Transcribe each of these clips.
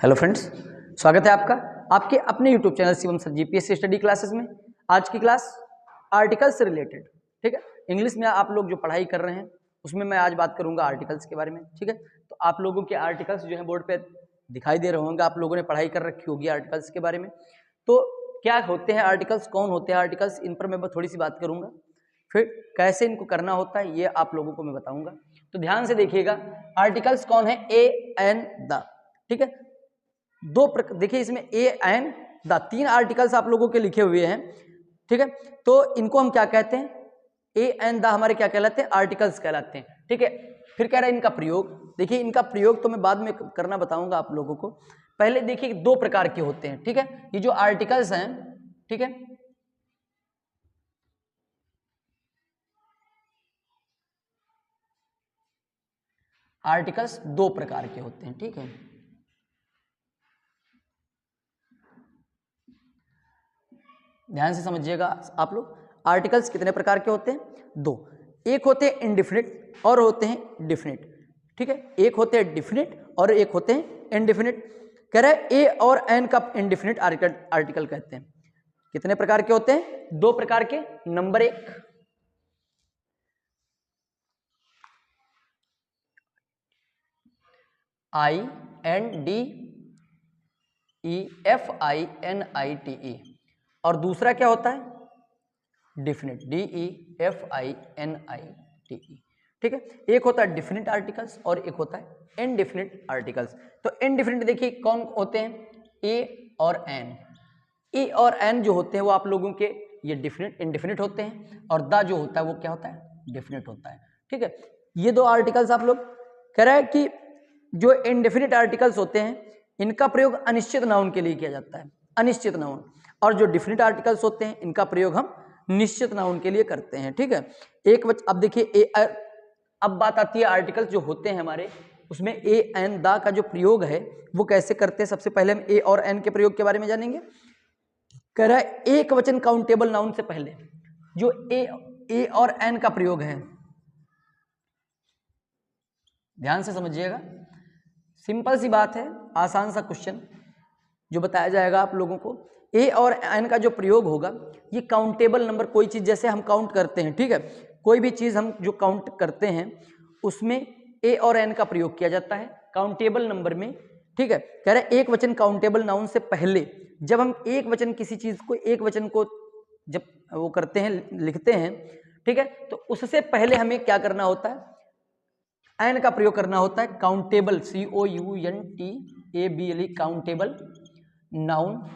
Hello friends, स्वागत है आपका आपके अपने YouTube channel Shivam sir GPSC study classes में। आज की क्लास आर्टिकल्स से रिलेटेड, ठीक है। इंग्लिश में आप लोग जो पढ़ाई कर रहे हैं उसमें मैं आज बात करूंगा आर्टिकल्स के बारे में, ठीक है। तो आप लोगों के आर्टिकल्स जो है बोर्ड पे दिखाई दे रहे होंगे, आप लोगों ने पढ़ाई कर रखी होगी आर्टिकल्स के बारे में। तो क्या होते हैं आर्टिकल्स, कौन होते हैं आर्टिकल्स, इन पर मैं थोड़ी सी बात करूंगा। फिर कैसे इनको करना होता है ये आप लोगों को मैं बताऊंगा। तो ध्यान से देखिएगा, आर्टिकल्स कौन है, ए एन द, ठीक है। देखिए इसमें ए एंड द तीन आर्टिकल्स आप लोगों के लिखे हुए हैं, ठीक है। तो इनको हम क्या कहते हैं, ए एंड द हमारे क्या कहलाते हैं, आर्टिकल्स कहलाते हैं, ठीक है। फिर कह रहा है इनका प्रयोग, देखिए इनका प्रयोग तो मैं बाद में करना बताऊंगा आप लोगों को। पहले देखिए दो प्रकार के होते हैं, ठीक है। ये जो आर्टिकल्स हैं, ठीक है, आर्टिकल्स दो प्रकार के होते हैं, ठीक है। ध्यान से समझिएगा आप लोग, आर्टिकल्स कितने प्रकार के होते हैं, दो। एक होते हैं इनडिफिनिट और होते हैं डिफिनिट, ठीक है। एक होते हैं डिफिनिट और एक होते हैं इनडिफिनिट। कह रहे हैं ए और एन का इनडिफिनिट आर्टिकल कहते हैं। कितने प्रकार के होते हैं, दो प्रकार के। नंबर एक, I N D E F I N I T E, और दूसरा क्या होता है, definite, D E F I N I T E, ठीक है। एक होता है डिफिनिट आर्टिकल्स और एक होता है इनडिफिनिट आर्टिकल्स। तो इनडिफिनिट देखिए कौन होते हैं, ए और एन। ए और एन जो होते हैं वो आप लोगों के ये डिफिनिट इनडिफिनिट होते हैं, और द जो होता है वो क्या होता है, डिफिनिट होता है, ठीक है। ये दो आर्टिकल्स आप लोग, कह रहा है कि जो इनडेफिनिट आर्टिकल्स होते हैं इनका प्रयोग अनिश्चित नाउन के लिए किया जाता है, अनिश्चित नाउन। और जो डिफिनिट आर्टिकल्स होते हैं इनका प्रयोग हम निश्चित नाउन के लिए करते हैं, ठीक है। अब देखिए अब बात आती है आर्टिकल्स जो होते हैं हमारे, उसमें ए एन द का जो प्रयोग है वो कैसे करते हैं। सबसे पहले हम ए और एन के प्रयोग के बारे में जानेंगे। कह रहा है एक वचन काउंटेबल नाउन से पहले जो ए और एन का प्रयोग है, ध्यान से समझिएगा, सिंपल सी बात है, आसान सा क्वेश्चन जो बताया जाएगा आप लोगों को। ए और एन का जो प्रयोग होगा ये काउंटेबल नंबर, कोई चीज जैसे हम काउंट करते हैं, ठीक है, कोई भी चीज हम जो काउंट करते हैं उसमें ए और एन का प्रयोग किया जाता है काउंटेबल नंबर में, ठीक है। कह रहे हैं एक वचन काउंटेबल नाउन से पहले, जब हम एक वचन किसी चीज को, एक वचन को जब वो करते हैं, लिखते हैं, ठीक है, तो उससे पहले हमें क्या करना होता है, एन का प्रयोग करना होता है। काउंटेबल, COUNTABLE, काउंटेबल नाउन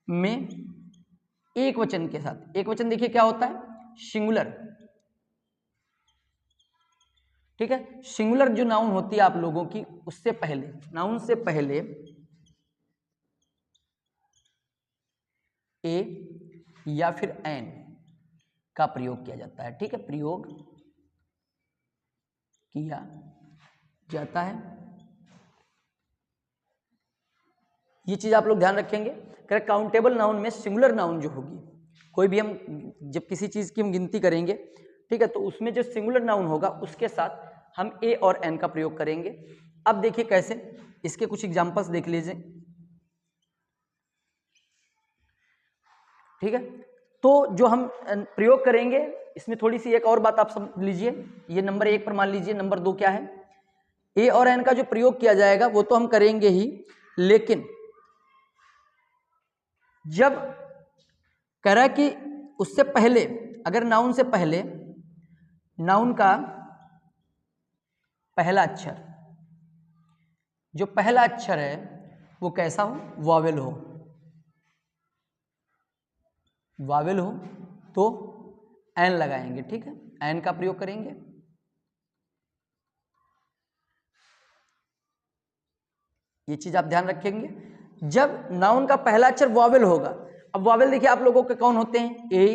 में एक वचन के साथ, एक वचन देखिए क्या होता है, सिंगुलर, ठीक है। सिंगुलर जो नाउन होती है आप लोगों की, उससे पहले, नाउन से पहले ए या फिर एन का प्रयोग किया जाता है, ठीक है, प्रयोग किया जाता है। ये चीज आप लोग ध्यान रखेंगे। करेक्ट, काउंटेबल नाउन में सिंगुलर नाउन जो होगी, कोई भी हम जब किसी चीज की हम गिनती करेंगे, ठीक है, तो उसमें जो सिंगुलर नाउन होगा उसके साथ हम ए और एन का प्रयोग करेंगे। अब देखिए कैसे, इसके कुछ एग्जांपल्स देख लीजिए, ठीक है। तो जो हम प्रयोग करेंगे इसमें थोड़ी सी एक और बात आप समझ लीजिए, ये नंबर एक पर मान लीजिए, नंबर दो क्या है, ए और एन का जो प्रयोग किया जाएगा वो तो हम करेंगे ही, लेकिन जब कह रहा है कि उससे पहले, अगर नाउन से पहले नाउन का पहला अक्षर, जो पहला अक्षर है वो कैसा हो, वॉवेल हो, वावेल हो तो एन लगाएंगे, ठीक है, एन का प्रयोग करेंगे। ये चीज आप ध्यान रखेंगे, जब नाउन का पहला अक्षर वॉवेल होगा। अब वॉवेल देखिए आप लोगों के कौन होते हैं, ए,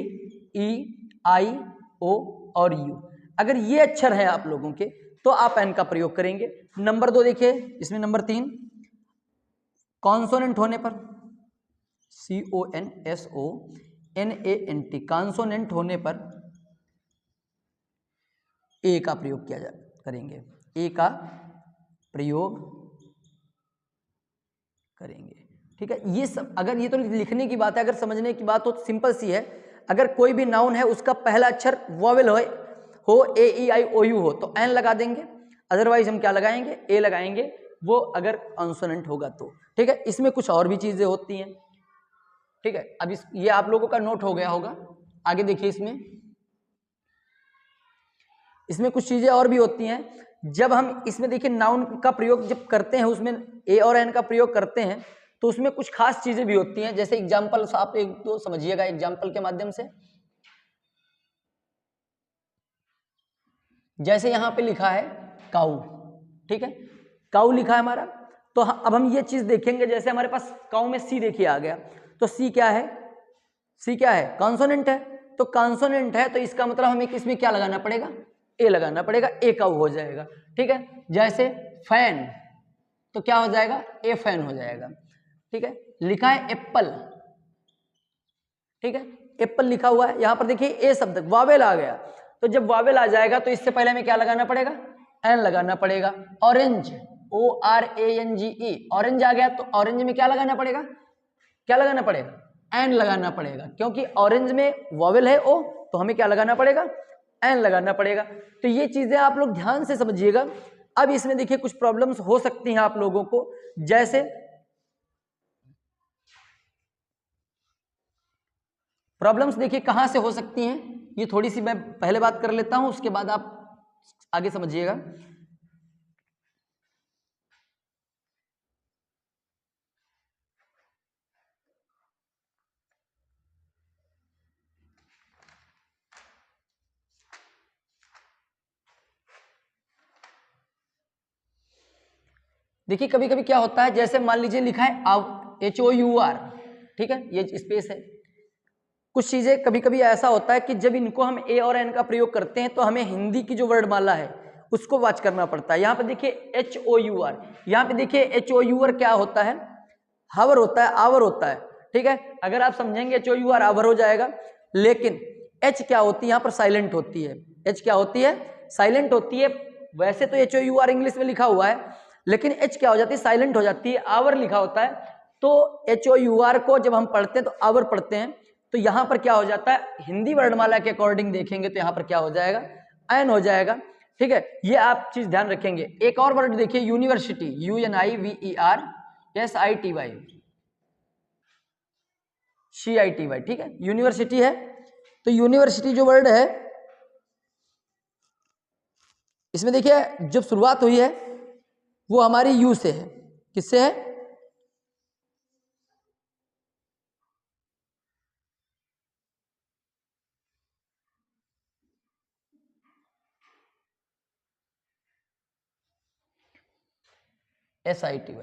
ई, आई, ओ और यू। अगर ये अक्षर है आप लोगों के तो आप एन का प्रयोग करेंगे। नंबर दो देखिए, इसमें नंबर तीन, कॉन्सोनेंट होने पर, CONSONANT, कॉन्सोनेंट होने पर ए का प्रयोग करेंगे, ए का प्रयोग करेंगे। ठीक है, ये सब अगर ये तो लिखने की बात है, अगर समझने की बात हो तो सिंपल सी है। अगर कोई भी नाउन है उसका पहला अक्षर वॉवेल हो ए ई आई ओ यू हो तो एन लगा देंगे, अदरवाइज हम क्या लगाएंगे, ए लगाएंगे, वो अगर कॉन्सोनेंट होगा तो। ठीक है, इसमें कुछ और भी चीजें होती हैं। ठीक है, अब ये आप लोगों का नोट हो गया होगा। आगे देखिए, इसमें कुछ चीजें और भी होती हैं। जब हम इसमें देखिए नाउन का प्रयोग जब करते हैं, उसमें ए और एन का प्रयोग करते हैं, तो उसमें कुछ खास चीजें भी होती हैं। जैसे एग्जाम्पल आप एक दो समझिएगा एग्जाम्पल के माध्यम से। जैसे यहां पे लिखा है काऊ, ठीक है, काऊ लिखा है हमारा, तो अब हम ये चीज देखेंगे। जैसे हमारे पास काऊ में सी देखिए आ गया, तो सी क्या है, सी क्या है, कॉन्सोनेंट है। तो कॉन्सोनेंट है तो इसका मतलब हमें इसमें क्या लगाना पड़ेगा, ए लगाना पड़ेगा, ए काऊ हो जाएगा। ठीक है, जैसे फैन, तो क्या हो जाएगा, ए फैन हो जाएगा। ठीक है, लिखा है एप्पल, ठीक है, एप्पल लिखा हुआ है, यहां पर देखिए ए शब्द वावेल आ गया, तो जब वावेल आ जाएगा तो इससे पहले हमें क्या लगाना पड़ेगा, एन लगाना पड़ेगा। Orange, O R A N G E, orange आ गया, तो ऑरेंज में क्या लगाना पड़ेगा, क्या लगाना पड़ेगा, एन लगाना पड़ेगा, क्योंकि ऑरेंज में वावेल है ओ, तो हमें क्या लगाना पड़ेगा, एन लगाना पड़ेगा। तो ये चीजें आप लोग ध्यान से समझिएगा। अब इसमें देखिए कुछ प्रॉब्लम्स हो सकती हैं आप लोगों को, जैसे प्रॉब्लम्स देखिए कहां से हो सकती हैं, ये थोड़ी सी मैं पहले बात कर लेता हूं, उसके बाद आप आगे समझिएगा। देखिए कभी कभी क्या होता है, जैसे मान लीजिए लिखा है HOUR, ठीक है, ये स्पेस है। कुछ चीजें कभी कभी ऐसा होता है कि जब इनको हम ए और एन का प्रयोग करते हैं तो हमें हिंदी की जो वर्णमाला है उसको वॉच करना पड़ता है। यहाँ पे देखिए HOUR, यहाँ पे देखिए HOUR क्या होता है, हावर होता है, आवर होता है। ठीक है, अगर आप समझेंगे HOUR आवर हो जाएगा, लेकिन H क्या होती है, यहाँ पर साइलेंट होती है। H क्या होती है, साइलेंट होती है। वैसे तो HOUR इंग्लिश में लिखा हुआ है, लेकिन H क्या हो जाती है, साइलेंट हो जाती है, आवर लिखा होता है। तो HOUR को जब हम पढ़ते हैं तो आवर पढ़ते हैं, तो यहां पर क्या हो जाता है, हिंदी वर्णमाला के अकॉर्डिंग देखेंगे तो यहां पर क्या हो जाएगा, एन हो जाएगा। ठीक है, ये आप चीज ध्यान रखेंगे। एक और वर्ड देखिए, यूनिवर्सिटी, UNIVERSITY, CITY, ठीक है, यूनिवर्सिटी है। तो यूनिवर्सिटी जो वर्ड है, इसमें देखिए जब शुरुआत हुई है वो हमारी यू से है, किससे है, SITY,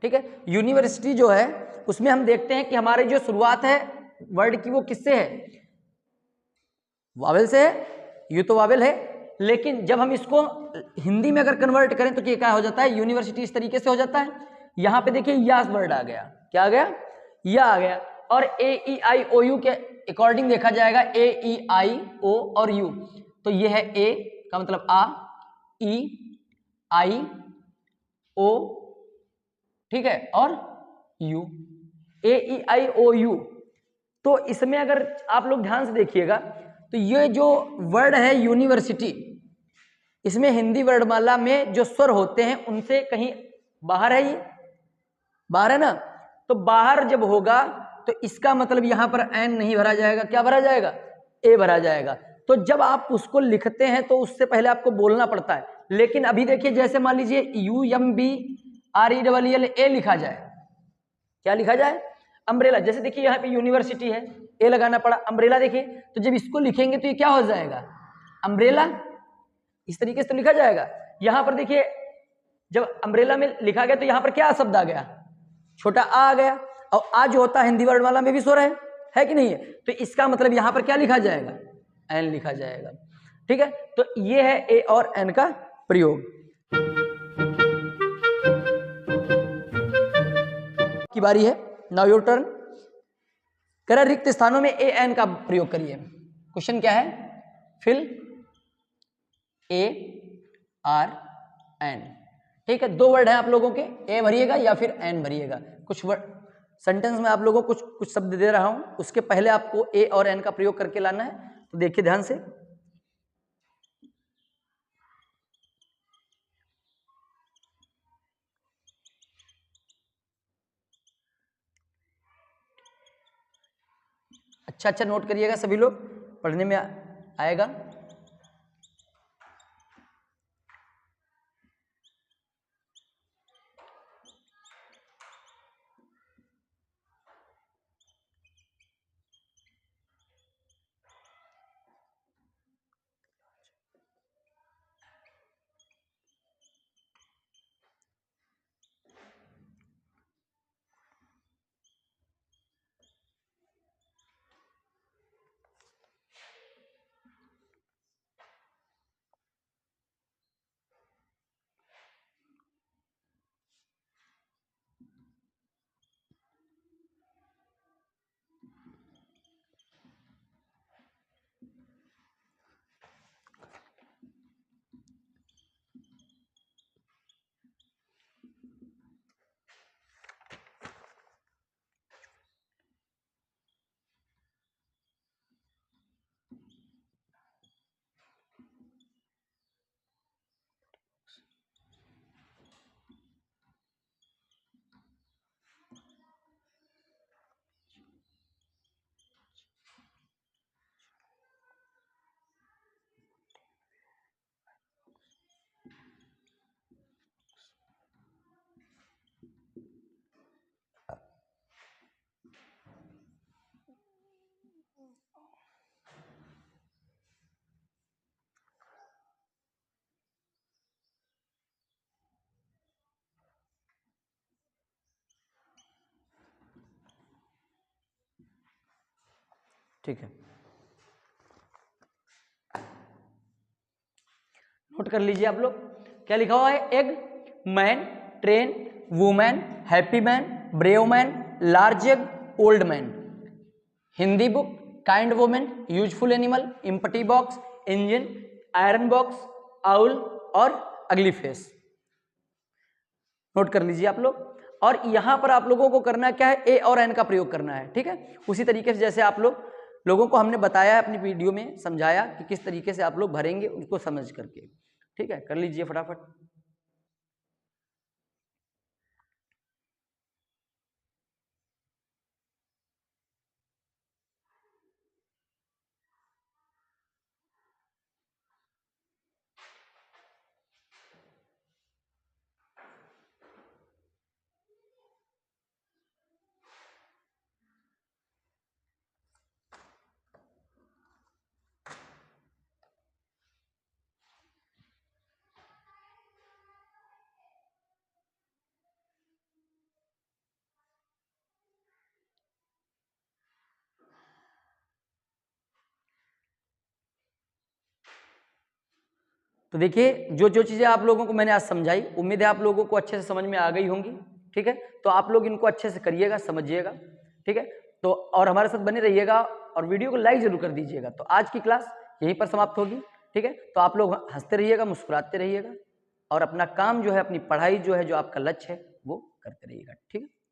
ठीक है। यूनिवर्सिटी जो है उसमें हम देखते हैं कि हमारी जो शुरुआत है वर्ड की वो किससे है, वावेल से है, यू तो वावेल है, लेकिन जब हम इसको हिंदी में अगर कन्वर्ट करें तो क्या हो जाता है, यूनिवर्सिटी इस तरीके से हो जाता है। यहां पे देखिए यास वर्ड आ गया, क्या आ गया, या आ गया। और AEIOU के अकॉर्डिंग देखा जाएगा, AEIO और यू, तो ये है ए का मतलब आ, ई आई ओ, ठीक है, और यू, AEIOU। तो इसमें अगर आप लोग ध्यान से देखिएगा तो ये जो वर्ड है यूनिवर्सिटी, इसमें हिंदी वर्णमाला में जो स्वर होते हैं उनसे कहीं बाहर है, ये बाहर है ना। तो बाहर जब होगा तो इसका मतलब यहां पर एन नहीं भरा जाएगा, क्या भरा जाएगा, ए भरा जाएगा। तो जब आप उसको लिखते हैं तो उससे पहले आपको बोलना पड़ता है। लेकिन अभी देखिए, जैसे मान लीजिए UMBRELL लिखा जाए, क्या लिखा जाए, अम्ब्रेला। जैसे देखिए यहाँ पे यूनिवर्सिटी है, ए लगाना पड़ा, अम्ब्रेला देखिए, तो जब इसको लिखेंगे तो ये क्या हो जाएगा, अम्ब्रेला, इस तरीके से तो लिखा जाएगा। यहां पर देखिए जब अम्ब्रेला में लिखा गया तो यहां पर क्या शब्द आ गया, छोटा आ गया, और आ जो होता है हिंदी वर्णमाला में भी स्वर है कि नहीं है, तो इसका मतलब यहां पर क्या लिखा जाएगा, एन लिखा जाएगा। ठीक है, तो ये है ए और एन का प्रयोग। की बारी है, नाउ योर टर्न। कह रहा रिक्त स्थानों में ए एन का प्रयोग करिए। क्वेश्चन क्या है, फिल ARN, ठीक है, 2 वर्ड हैं आप लोगों के, ए भरिएगा या फिर एन भरिएगा। कुछ वर्ड सेंटेंस में आप लोगों को कुछ शब्द दे रहा हूं, उसके पहले आपको ए और एन का प्रयोग करके लाना है। तो देखिए ध्यान से, अच्छा अच्छा नोट करिएगा सभी लोग, पढ़ने में आएगा। ठीक है, नोट कर लीजिए आप लोग, क्या लिखा हुआ है, egg, man, train, women, happy man, brave man, large egg, old man. Hindi book, kind women, useful animal, empty box, engine, iron box, owl और अगली फेस। नोट कर लीजिए आप लोग। और यहां पर आप लोगों को करना क्या है, ए और एन का प्रयोग करना है, ठीक है। उसी तरीके से जैसे आप लोगों को हमने बताया है अपनी वीडियो में, समझाया कि किस तरीके से आप लोग भरेंगे उसको समझ करके, ठीक है। कर लीजिए फटाफट। तो देखिए जो जो चीज़ें आप लोगों को मैंने आज समझाई, उम्मीद है आप लोगों को अच्छे से समझ में आ गई होंगी, ठीक है। तो आप लोग इनको अच्छे से करिएगा, समझिएगा, ठीक है। तो और हमारे साथ बने रहिएगा और वीडियो को लाइक जरूर कर दीजिएगा। तो आज की क्लास यहीं पर समाप्त होगी, ठीक है। तो आप लोग हंसते रहिएगा, मुस्कुराते रहिएगा और अपना काम जो है, अपनी पढ़ाई जो है, जो आपका लक्ष्य है वो करते रहिएगा, ठीक है।